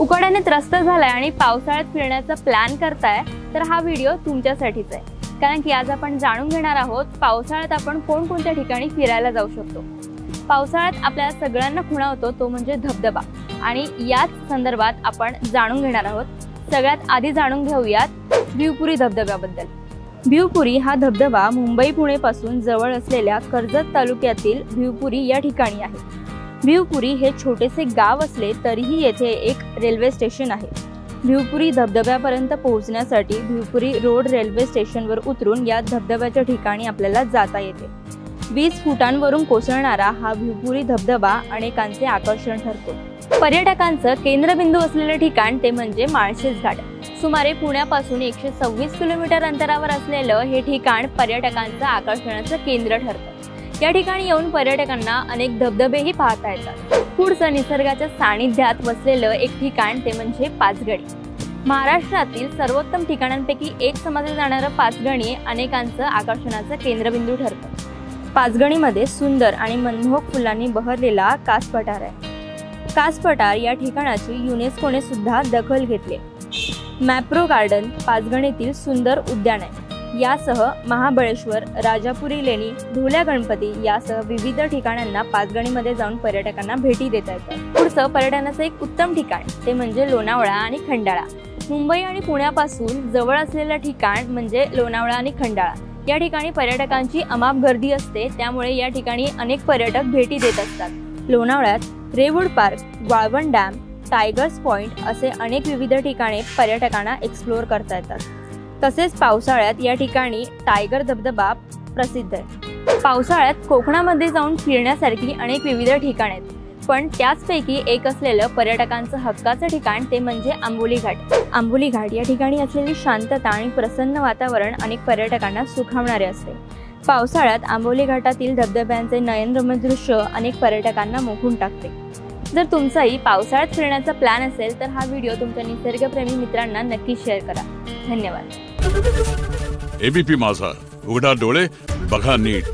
उकाड्याने त्रस्त झालाय आणि पावसाळ्यात फिरण्याचा प्लॅन करताय तर हा व्हिडिओ तुमच्यासाठीच आहे। कारण की आज आपण जाणून घेणार आहोत पावसाळ्यात आपण कोणकोणत्या ठिकाणी फिरायला जाऊ शकतो। पावसाळ्यात आपल्याला सगळ्यांना खुणावतो तो म्हणजे धबधबा आणि याच संदर्भात आपण जाणून घेणार आहोत। सगळ्यात आधी जाणून घेऊयात भिवपुरी धबधब्याबद्दल। भिवपुरी हा धबधबा मुंबई पुणे पासून जवळ असलेल्या कर्जत तालुक्यातील भिवपुरी या ठिकाणी आहे। भिवपुरी हे छोटेसे गाव असले तरीही येथे एक रेल्वे स्टेशन आहे। भिवपुरी धबधब्यापर्यंत पोहोचण्यासाठी भिवपुरी रोड रेल्वे स्टेशनवर उतरून या धबधब्याच्या ठिकाणी आपल्याला जाता येते। 20 फुटांवरून कोसळणारा हा भिवपुरी धबधबा अनेकांचे आकर्षण ठरतो। पर्यटकांचं केंद्रबिंदू असलेले ठिकाण ते म्हणजे माळशेज घाट। सुमारे पुण्यापासून 126 किलोमीटर अंतरावर असलेलं हे ठिकाण पर्यटकांचं आकर्षणाचं केंद्र ठरतं। या ठिकाणी येऊन पर्यटकांना अनेक धबधबेही पाहता येतात। पुढचं निसर्गाच्या सानिध्यात वसलेलं एक ठिकाण ते म्हणजे पाचगणी। महाराष्ट्रातील सर्वोत्तम ठिकाणांपैकी एक समजलं जाणारं पाचगणी अनेकांचं आकर्षणाचं केंद्रबिंदू ठरतं। पाचगणीमध्ये सुंदर आणि मनमोहक फुलांनी बहरलेला कास पठार आहे। कास पठार या ठिकाणाची युनेस्कोने सुद्धा दखल घेतली। मॅप्रो गार्डन पाचगणीतील सुंदर उद्यान आहे। यासह महाबळेश्वर, राजापुरी लेणी, ढोल्या गणपती यासह विविध ठिकाणांना पाचगणीमध्ये जाऊन पर्यटकांना भेटी देता येतात। पुढचं पर्यटनाचं एक उत्तम ठिकाण ते म्हणजे लोणावळा आणि खंडाळा। मुंबई आणि पुण्यापासून जवळ असलेलं ठिकाण म्हणजे लोणावळा आणि खंडाळा। या ठिकाणी पर्यटकांची अमाप गर्दी असते, त्यामुळे या ठिकाणी अनेक पर्यटक भेटी देत असतात। लोणावळ्यात रेवूड पार्क, वाळवण डॅम, टायगर्स पॉइंट असे अनेक विविध ठिकाणे पर्यटकांना एक्सप्लोअर करता येतात। तसेच पावसाळ्यात या ठिकाणी टायगर धबधबा प्रसिद्ध आहे। पावसाळ्यात कोकणामध्ये जाऊन फिरण्यासारखी अनेक विविध ठिकाणे आहेत, पण त्याचपैकी एक असलेलं पर्यटकांचं हक्काचं ठिकाण ते म्हणजे आंबोली घाट। आंबोली घाट या ठिकाणी असलेली शांतता आणि प्रसन्न वातावरण अनेक पर्यटकांना सुखावणारे असते। पावसाळ्यात आंबोली घाटातील धबधब्यांचे नयनरम्य दृश्य अनेक पर्यटकांना मोहून टाकते। जर तुमचाही पावसाळ्यात फिरण्याचा प्लॅन असेल तर हा व्हिडिओ तुमच्या निसर्गप्रेमी मित्रांना नक्की शेअर करा। धन्यवाद। एबीपी माझा, उघडा डोळे बघा नीट।